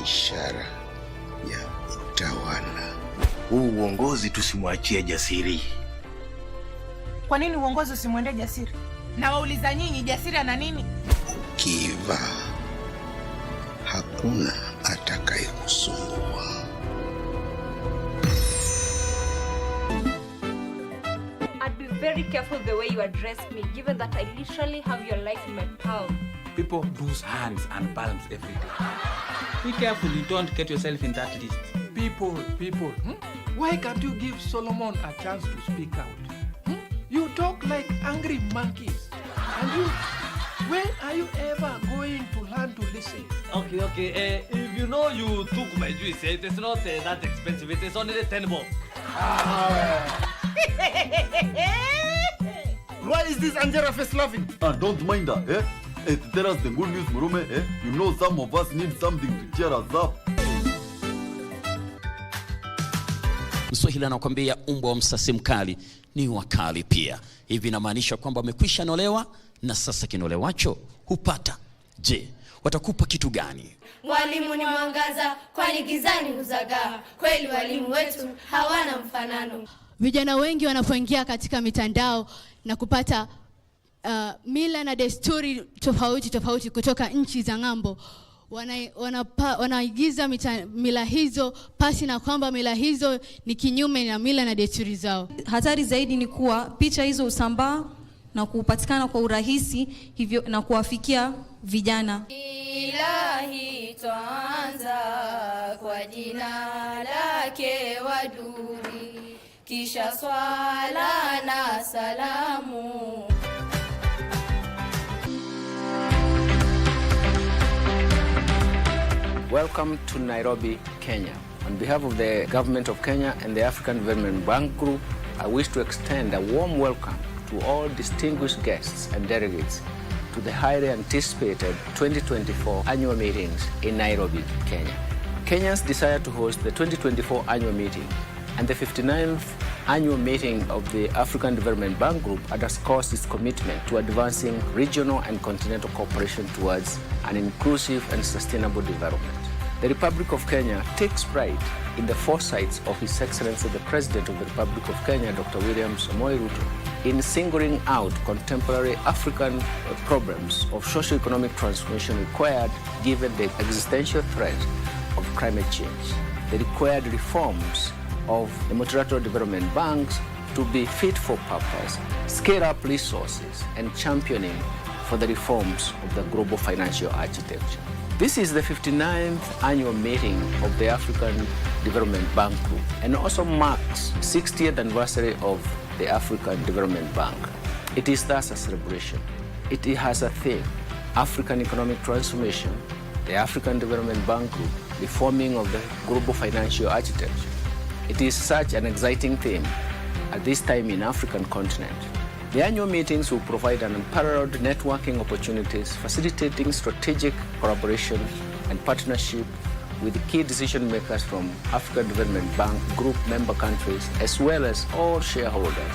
ishara ya utawala. Huu uongozi tusimwachie Jasiri. Kwa nini uongozi usimwende Jasiri? Na wauliza nyinyi, Jasiri ana nini? Ukiva, hakuna atakayekusumbua. I'd be very careful the way you address me, given that I literally have your life in my palm. People lose hands and palms every day. Be careful you don't get yourself in that list. People, why can't you give Solomon a chance to speak out? You talk like angry monkeys. And you, when are you ever going to learn to listen? Okay. If you know you took my juice, it is not that expensive. It is only 10 bob. Why is this Angela face laughing? Don't mind her, tell us the good news, Murume, You know some of us need something to cheer us up. Mswahili anakuambia umbwa wa msasi mkali ni wakali pia. Hivi inamaanisha kwamba wamekwisha nolewa na sasa kinolewacho hupata. Je, watakupa kitu gani? Walimu ni mwangaza, kwani gizani huzagaa. Kweli walimu wetu hawana mfanano. Vijana wengi wanapoingia katika mitandao na kupata mila na desturi tofauti kutoka nchi za ng'ambo, wanaigiza mila hizo pasi na kwamba mila hizo ni kinyume na mila na desturi zao. Hatari zaidi ni kuwa picha hizo usambaa na kupatikana kwa urahisi, hivyo na kuwafikia vijana. Ilahi twaanza kwa jina lake waduri, kisha swala na salamu. Welcome to Nairobi, Kenya. On behalf of the Government of Kenya and the African Development Bank Group, I wish to extend a warm welcome to all distinguished guests and delegates to the highly anticipated 2024 annual meetings in Nairobi, Kenya. Kenya's desire to host the 2024 annual meeting and the 59th annual meeting of the African Development Bank Group underscores its commitment to advancing regional and continental cooperation towards an inclusive and sustainable development. The Republic of Kenya takes pride in the foresights of His Excellency the President of the Republic of Kenya, Dr. William Samoei Ruto, in singling out contemporary African problems of socio-economic transformation required given the existential threat of climate change, the required reforms of the multilateral development banks to be fit for purpose, scale up resources, and championing for the reforms of the global financial architecture. This is the 59th annual meeting of the African Development Bank Group and also marks 60th anniversary of the African Development Bank. It is thus a celebration. It has a theme, African economic transformation, the African Development Bank Group, reforming of the global financial architecture. It is such an exciting theme at this time in African continent. The annual meetings will provide an unparalleled networking opportunities, facilitating strategic collaboration and partnership with key decision makers from African Development Bank Group member countries, as well as all shareholders,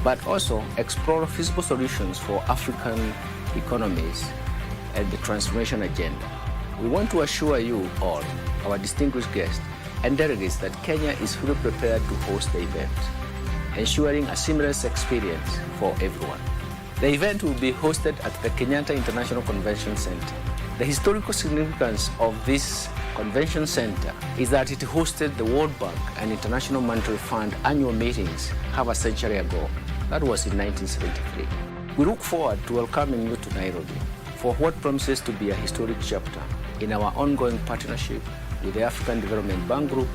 but also explore feasible solutions for African economies and the transformation agenda. We want to assure you all, our distinguished guests and delegates, that Kenya is fully prepared to host the event, ensuring a seamless experience for everyone. The event will be hosted at the Kenyatta International Convention Center. The historical significance of this convention center is that it hosted the World Bank and International Monetary Fund annual meetings half a century ago. That was in 1973. We look forward to welcoming you to Nairobi for what promises to be a historic chapter in our ongoing partnership with the African Development Bank Group,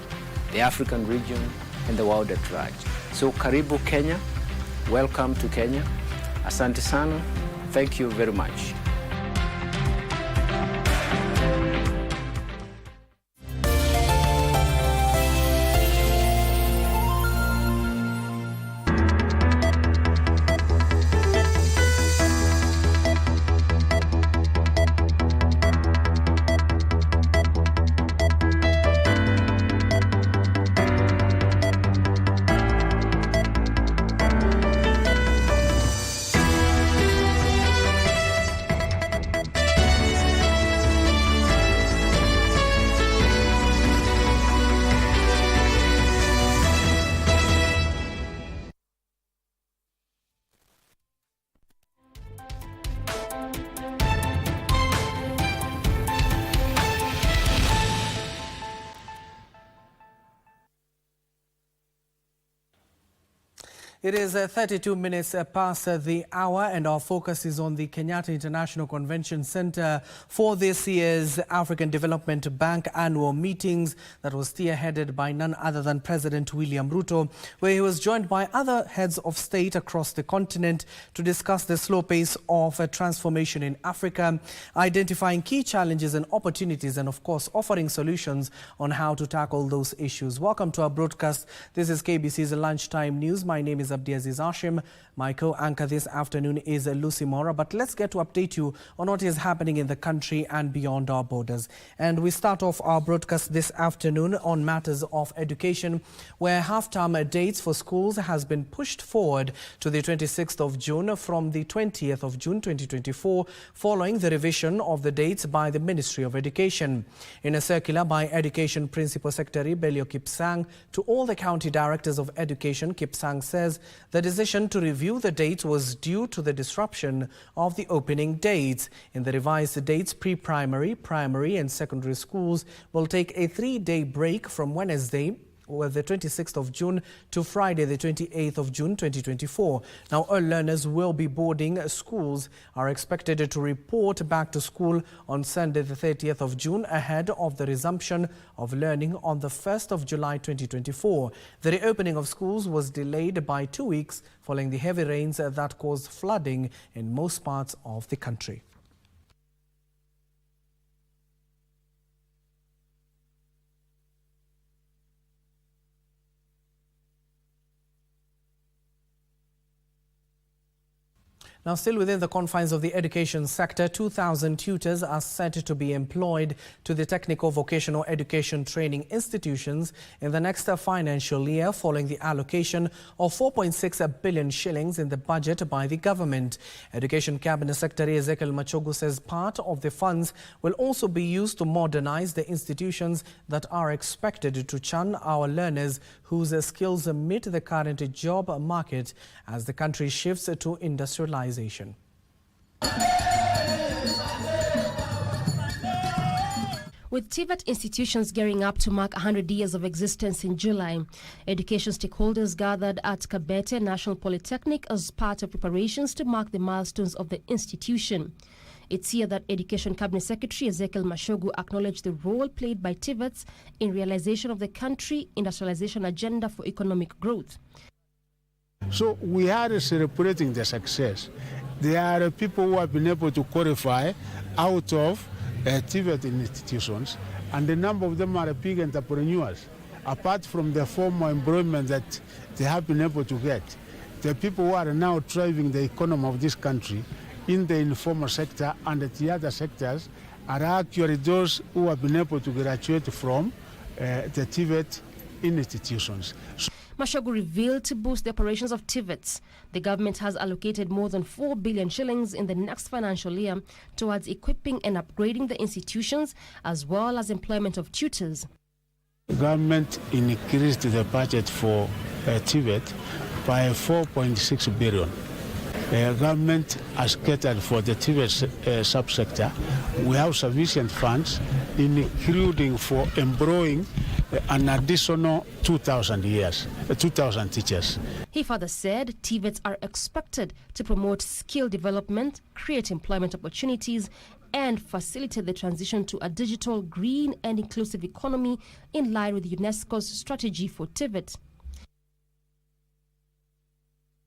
the African region, and the world at large. So karibu Kenya, welcome to Kenya. Asante sana, thank you very much. It is 32 minutes past the hour, and our focus is on the Kenyatta International Convention Center for this year's African Development Bank annual meetings that was spearheaded by none other than President William Ruto, where he was joined by other heads of state across the continent to discuss the slow pace of transformation in Africa, identifying key challenges and opportunities, and of course offering solutions on how to tackle those issues. Welcome to our broadcast. This is KBC's Lunchtime News. My name is Abdiaziz Hashim. My co-anchor this afternoon is Lucy Mora. But let's get to update you on what is happening in the country and beyond our borders. And we start off our broadcast this afternoon on matters of education, where half-term dates for schools has been pushed forward to the 26th of June from the 20th of June 2024, following the revision of the dates by the Ministry of Education. In a circular by Education Principal Secretary Belio Kipsang to all the county directors of education, Kipsang says the decision to review the dates was due to the disruption of the opening dates. In the revised dates, pre-primary, primary and secondary schools will take a 3-day break from Wednesday, the 26th of June, to Friday, the 28th of June 2024. Now, all learners will be boarding schools are expected to report back to school on Sunday, the 30th of June, ahead of the resumption of learning on the 1st of July 2024. The reopening of schools was delayed by 2 weeks following the heavy rains that caused flooding in most parts of the country. Now, still within the confines of the education sector, 2,000 tutors are said to be employed to the technical vocational education training institutions in the next financial year, following the allocation of 4.6 billion shillings in the budget by the government. Education Cabinet Secretary Ezekiel Machogu says part of the funds will also be used to modernize the institutions that are expected to churn our learners whose skills meet the current job market as the country shifts to industrialization. With TVET institutions gearing up to mark 100 years of existence in July, education stakeholders gathered at Kabete National Polytechnic as part of preparations to mark the milestones of the institution. It's here that Education Cabinet Secretary Ezekiel Machogu acknowledged the role played by TVETs in realization of the country industrialization agenda for economic growth. So we are celebrating the success. There are people who have been able to qualify out of TVET institutions, and the number of them are big entrepreneurs. Apart from the formal employment that they have been able to get, the people who are now driving the economy of this country in the informal sector and the other sectors are actually those who have been able to graduate from the TVET institutions. Machogu revealed to boost the operations of TVETs, the government has allocated more than 4 billion shillings in the next financial year towards equipping and upgrading the institutions as well as employment of tutors. The government increased the budget for TVET by 4.6 billion. The government has catered for the TVET subsector. We have sufficient funds, including for employing an additional 2,000 teachers. He further said TVETs are expected to promote skill development, create employment opportunities, and facilitate the transition to a digital, green, and inclusive economy in line with UNESCO's strategy for TVET.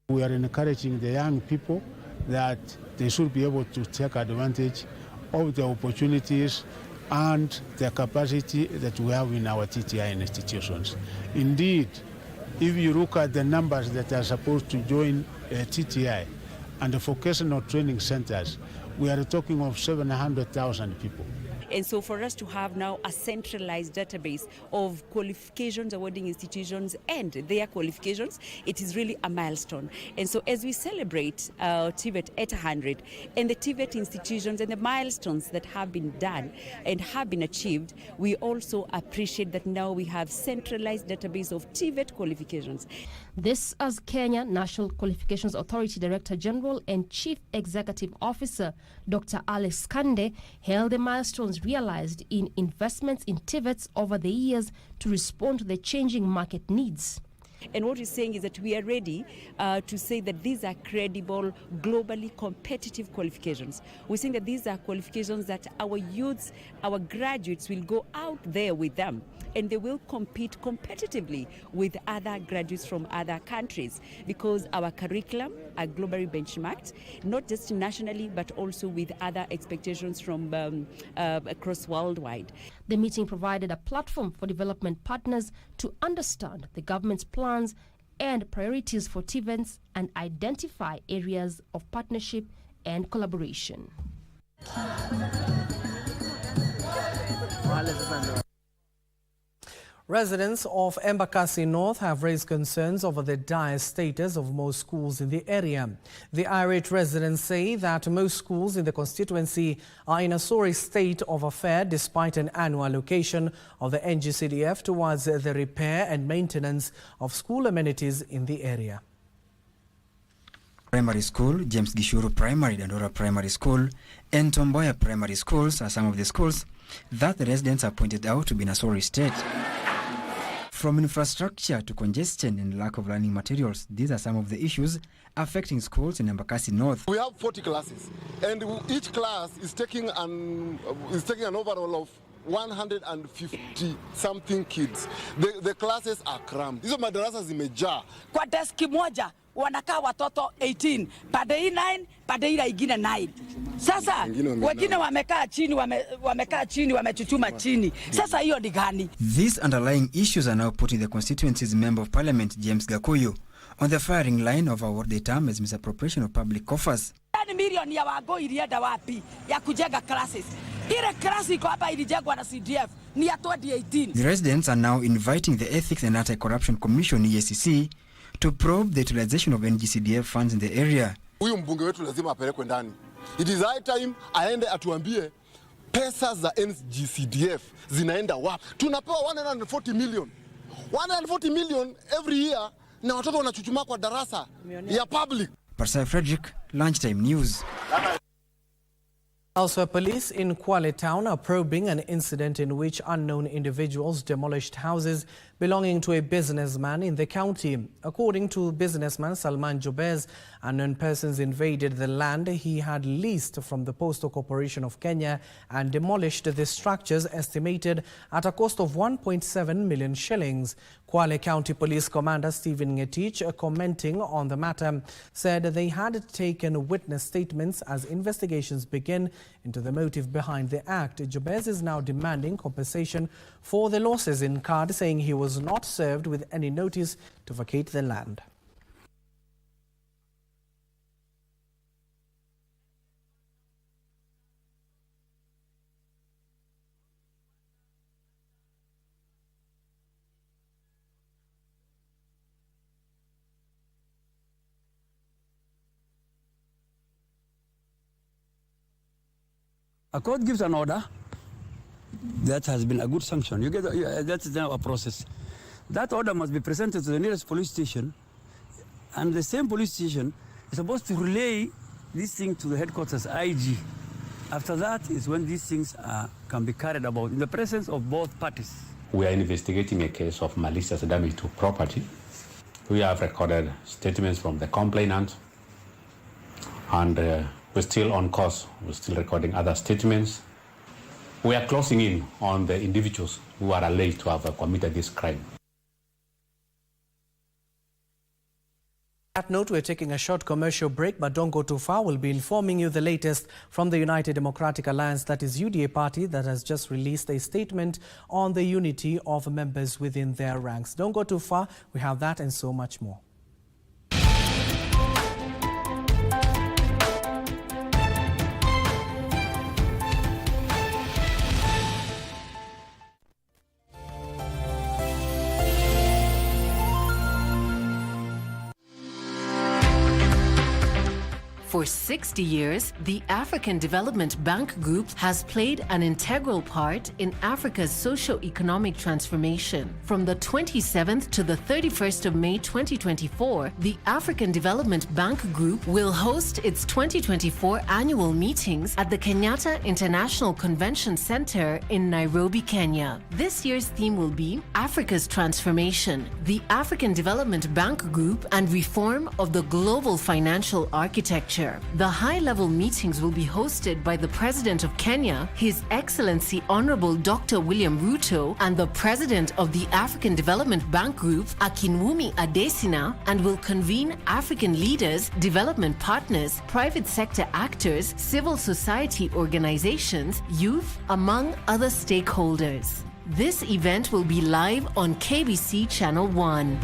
We are encouraging the young people that they should be able to take advantage of the opportunities and the capacity that we have in our TTI institutions. Indeed, if you look at the numbers that are supposed to join TTI and the vocational training centers, we are talking of 700,000 people. And so for us to have now a centralized database of qualifications awarding institutions and their qualifications, it is really a milestone. And so as we celebrate TVET at 100 and the TVET institutions and the milestones that have been done and have been achieved, we also appreciate that now we have centralized database of TVET qualifications. This as Kenya National Qualifications Authority Director General and Chief Executive Officer Dr. Alex Kande held the milestones realized in investments in TVETs over the years to respond to the changing market needs. And what we're saying is that we are ready to say that these are credible, globally competitive qualifications. We're saying that these are qualifications that our youths, our graduates will go out there with them, and they will compete competitively with other graduates from other countries, because our curriculum are globally benchmarked, not just nationally, but also with other expectations from across worldwide. The meeting provided a platform for development partners to understand the government's plans and priorities for TVETs and identify areas of partnership and collaboration. Residents of Embakasi North have raised concerns over the dire status of most schools in the area. The irate residents say that most schools in the constituency are in a sorry state of affair despite an annual allocation of the NGCDF towards the repair and maintenance of school amenities in the area. Primary School, James Gishuru Primary, Dandora Primary School, and Tomboya Primary Schools are some of the schools that the residents have pointed out to be in a sorry state. From infrastructure to congestion and lack of learning materials, these are some of the issues affecting schools in Embakasi North. We have 40 classes, and each class is taking an overall of 150 something kids. The classes are crammed. Hizo madarasa zimejaa. Kwa deski moja wanakaa watoto 18, pande hii 9, pande hii ingine 9. Sasa wengine wamekaa chini wamechuchuma chini. Sasa hiyo ni gani? These underlying issues are now putting the constituency's Member of Parliament James Gakuyu on the firing line of what they term as misappropriation of public coffers. Milioni ya Wagoi ilienda wapi ya kujenga classes? Ile class iko hapa ilijengwa na CDF ni ya 2018. The residents are now inviting the Ethics and Anti-Corruption Commission EACC to probe the utilization of NGCDF funds in the area. Huyu mbunge wetu lazima apelekwe ndani. It is high time aende atuambie pesa za NGCDF zinaenda wapi. Tunapewa 140 million. 140 million every year na watoto wanachuchuma kwa darasa ya public. Parsai Frederick, Lunchtime News. Elsewhere, police in Kwale town are probing an incident in which unknown individuals demolished houses belonging to a businessman in the county. According to businessman Salman Jobez, unknown persons invaded the land he had leased from the Postal Corporation of Kenya and demolished the structures estimated at a cost of 1.7 million shillings. Kwale County Police Commander Stephen Ngetich, commenting on the matter, said they had taken witness statements as investigations begin into the motive behind the act. Jobez is now demanding compensation for the losses incurred, saying he was not served with any notice to vacate the land. A court gives an order, that has been a good sanction. You get that's now a process. That order must be presented to the nearest police station, and the same police station is supposed to relay this thing to the headquarters IG. After that is when these things can be carried about in the presence of both parties. We are investigating a case of malicious damage to property. We have recorded statements from the complainant, and we're still on course. We're still recording other statements. We are closing in on the individuals who are alleged to have committed this crime. On that note, we're taking a short commercial break, but don't go too far. We'll be informing you the latest from the United Democratic Alliance, that is UDA party, that has just released a statement on the unity of members within their ranks. Don't go too far. We have that and so much more. For 60 years, the African Development Bank Group has played an integral part in Africa's socio-economic transformation. From the 27th to the 31st of May 2024, the African Development Bank Group will host its 2024 annual meetings at the Kenyatta International Convention Center in Nairobi, Kenya. This year's theme will be Africa's Transformation, the African Development Bank Group, and reform of the global financial architecture. The high-level meetings will be hosted by the President of Kenya, His Excellency Honorable Dr. William Ruto, and the President of the African Development Bank Group, Akinwumi Adesina, and will convene African leaders, development partners, private sector actors, civil society organizations, youth, among other stakeholders. This event will be live on KBC Channel 1.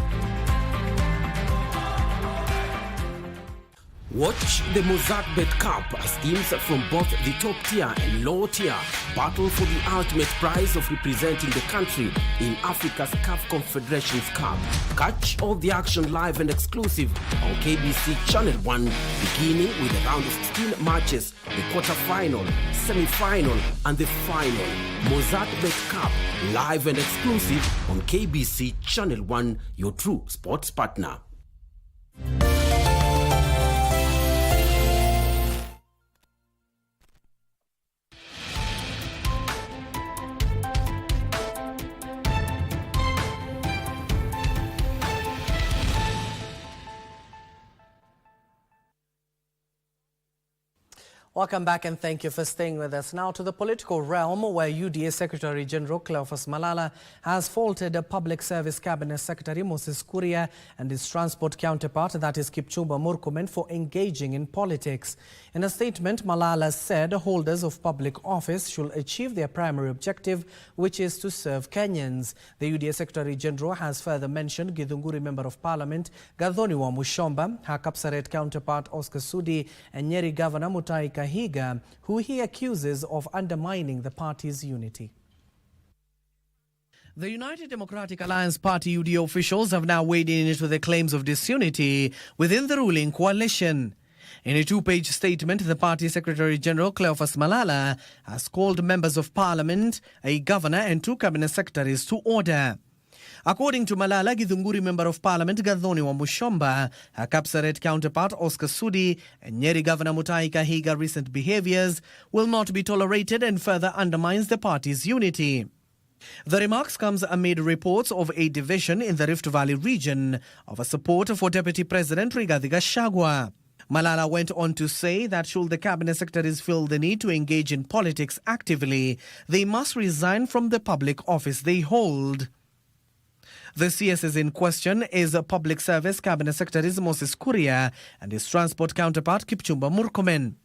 Watch the Mozartbet Cup as teams from both the top tier and lower tier battle for the ultimate prize of representing the country in Africa's CAF Confederations Cup. Catch all the action live and exclusive on KBC Channel 1, beginning with a round of 16 matches, the quarter-final, semi-final, and the final. Mozartbet Cup, live and exclusive on KBC Channel 1, your true sports partner. Welcome back and thank you for staying with us. Now to the political realm, where UDA Secretary General Cleophas Malala has faulted Public Service Cabinet Secretary Moses Kuria and his transport counterpart, that is Kipchumba Murkomen, for engaging in politics. In a statement, Malala said holders of public office should achieve their primary objective, which is to serve Kenyans. The UDA Secretary General has further mentioned Githunguri Member of Parliament Gathoni wa Mushomba, her Kapsaret counterpart Oscar Sudi, and Nyeri Governor Mutahi Kahiga, who he accuses of undermining the party's unity. The United Democratic Alliance Party UDA officials have now weighed in into the claims of disunity within the ruling coalition. In a two-page statement, the party Secretary General Cleophas Malala has called members of parliament, a governor and two cabinet secretaries to order. According to Malala, Githunguri Member of Parliament Gathoni wa Mushomba, her Kapsaret counterpart Oscar Sudi, and Nyeri Governor Mutahi Kahiga recent behaviors will not be tolerated and further undermines the party's unity. The remarks comes amid reports of a division in the Rift Valley region of support for Deputy President Rigathi Gachagua. Malala went on to say that should the cabinet secretaries feel the need to engage in politics actively, they must resign from the public office they hold. The CSs in question is Public Service Cabinet Secretaries Moses Kuria and his transport counterpart Kipchumba Murkomen.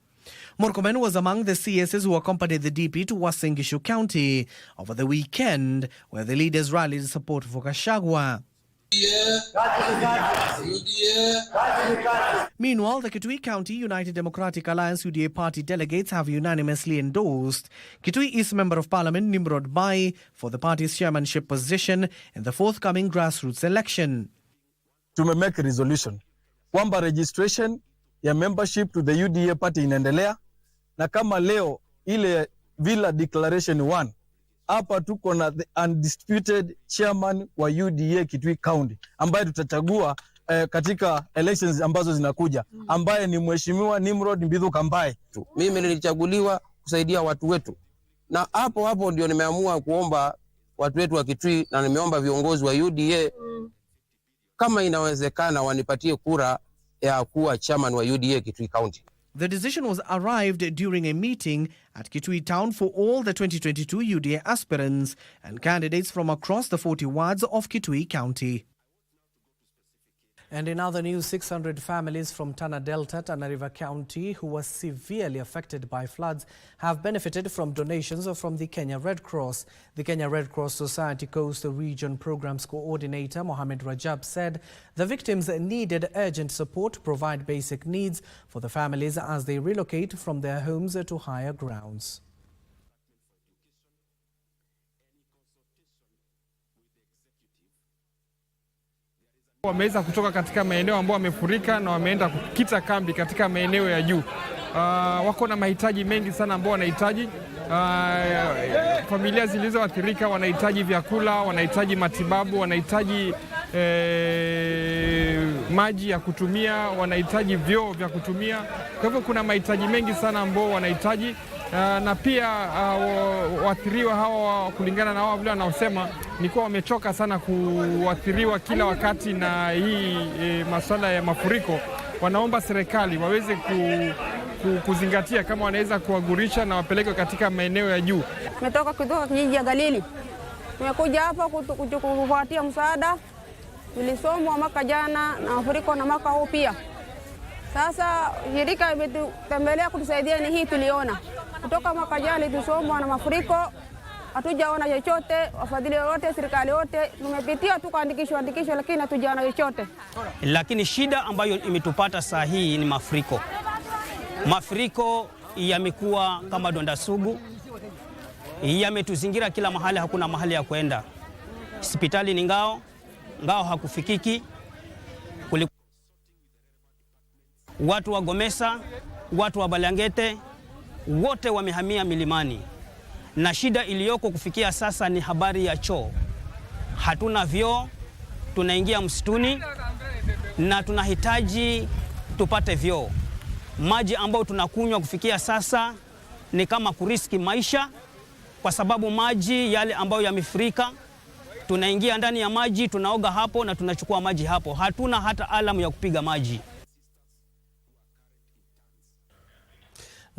Murkomen was among the CSs who accompanied the DP to Uasin Gishu County over the weekend, where the leaders rallied support for Gachagua. Meanwhile, the Kitui County United Democratic Alliance UDA party delegates have unanimously endorsed Kitui East Member of Parliament Nimrod Bai for the party's chairmanship position in the forthcoming grassroots election. Tumemake resolution kwamba registration ya membership to the UDA party inaendelea, na kama leo ile Villa Declaration 1 hapa tuko na the undisputed chairman wa UDA Kitui County ambaye tutachagua katika elections ambazo zinakuja, ambaye ni Mheshimiwa Nimrod Mbithu Kambaye. Mimi nilichaguliwa kusaidia watu wetu, na hapo ndio nimeamua kuomba watu wetu wa Kitui, na nimeomba viongozi wa UDA kama inawezekana wanipatie kura ya kuwa chairman wa UDA Kitui County. The decision was arrived during a meeting at Kitui Town for all the 2022 UDA aspirants and candidates from across the 40 wards of Kitui County. And in other news, 600 families from Tana Delta, Tana River County, who were severely affected by floods, have benefited from donations from the Kenya Red Cross. The Kenya Red Cross Society Coast Region Programs Coordinator Mohamed Rajab said the victims needed urgent support to provide basic needs for the families as they relocate from their homes to higher grounds. Wameweza kutoka katika maeneo ambayo wamefurika na wameenda kukita kambi katika maeneo ya juu. Wako na mahitaji mengi sana ambao wanahitaji. Familia zilizoathirika wanahitaji vyakula, wanahitaji matibabu, wanahitaji maji ya kutumia, wanahitaji vyoo vya kutumia. Kwa hivyo kuna mahitaji mengi sana ambao wanahitaji, na pia waathiriwa hawa, kulingana na wao vile wanaosema, ni kuwa wamechoka sana kuathiriwa kila wakati na hii masuala ya mafuriko. Wanaomba serikali waweze kuzingatia kama wanaweza kuwagurisha na wapeleke katika maeneo ya juu. Tumetoka kutoka kijiji ya Galili, tumekuja hapa kufuatia msaada. Tulisomwa mwaka jana na mafuriko na mwaka huu pia. Sasa shirika imetutembelea kutusaidia, ni hii tuliona. Kutoka mwaka jana tulisomwa na mafuriko, hatujaona chochote. Wafadhili wote, serikali wote, tumepitia tu kuandikishwa, lakini hatujaona chochote. Lakini shida ambayo imetupata saa hii ni mafuriko. Mafuriko yamekuwa kama donda sugu, yametuzingira kila mahali, hakuna mahali ya kwenda. Hospitali ni ngao hakufikiki. Watu wa Gomesa, watu wa Balangete, wote wamehamia milimani. Na shida iliyoko kufikia sasa ni habari ya choo. Hatuna vyoo, tunaingia msituni na tunahitaji tupate vyoo. Maji ambayo tunakunywa kufikia sasa ni kama kuriski maisha, kwa sababu maji yale ambayo yamefurika, tunaingia ndani ya maji, tunaoga hapo na tunachukua maji hapo. Hatuna hata alamu ya kupiga maji.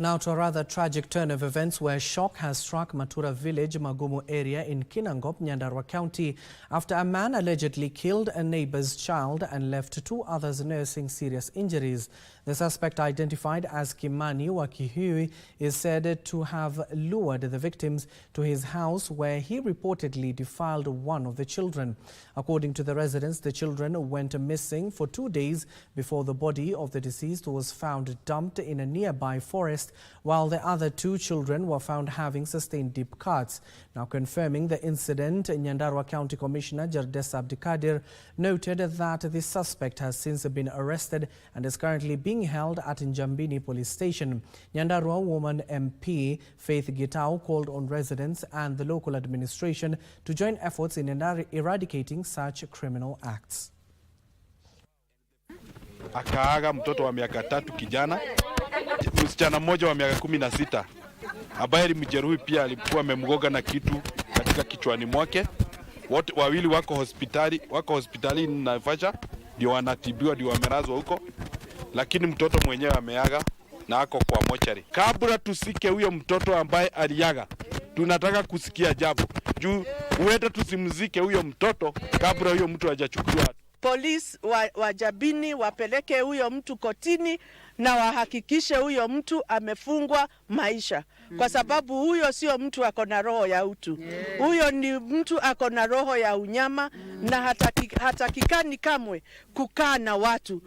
Now to a rather tragic turn of events where shock has struck Matura village, Magumu area in Kinangop, Nyandarua County, after a man allegedly killed a neighbor's child and left 2 others nursing serious injuries. The suspect, identified as Kimani Wakihui, is said to have lured the victims to his house where he reportedly defiled one of the children. According to the residents, the children went missing for 2 days before the body of the deceased was found dumped in a nearby forest, while the other 2 children were found having sustained deep cuts. Now confirming the incident, Nyandarua County Commissioner Jardesa Abdikadir noted that the suspect has since been arrested and is currently being held at Njambini Police Station. Nyandarua woman MP Faith Gitau called on residents and the local administration to join efforts in eradicating such criminal acts. Akaaga mtoto wa miaka 3 kijana, msichana mmoja wa miaka 16 ambaye alimjeruhi pia, alikuwa amemgoga na kitu katika kichwani mwake. Wote wawili wako hospitali na Naivasha, ndio wanatibiwa, ndio wamelazwa huko, lakini mtoto mwenyewe ameaga na ako kwa mochari. Kabla tusike huyo mtoto ambaye aliaga, tunataka kusikia jambo juu uende tusimzike huyo mtoto kabla huyo mtu hajachukuliwa. Polisi wa Jabini wapeleke huyo mtu kotini na wahakikishe huyo mtu amefungwa maisha, kwa sababu huyo sio mtu ako na roho ya utu. Huyo ni mtu ako na roho ya unyama na hatakikani kamwe kukaa na watu.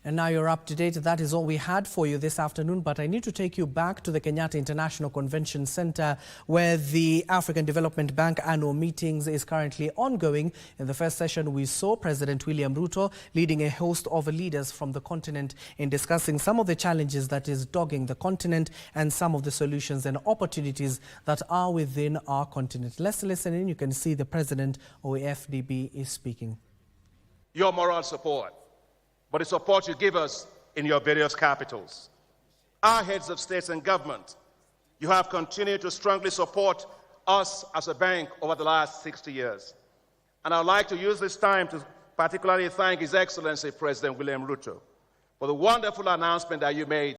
And now you're up to date. That is all we had for you this afternoon, but I need to take you back to the Kenyatta International Convention Center, where the African Development Bank annual meetings is currently ongoing. In the first session, we saw President William Ruto leading a host of leaders from the continent in discussing some of the challenges that is dogging the continent and some of the solutions and opportunities that are within our continent. Let's listen in. You can see the president of FDB is speaking. Your moral support, but the support you give us in your various capitals. Our heads of states and government, you have continued to strongly support us as a bank over the last 60 years. And I'd like to use this time to particularly thank His Excellency President William Ruto for the wonderful announcement that you made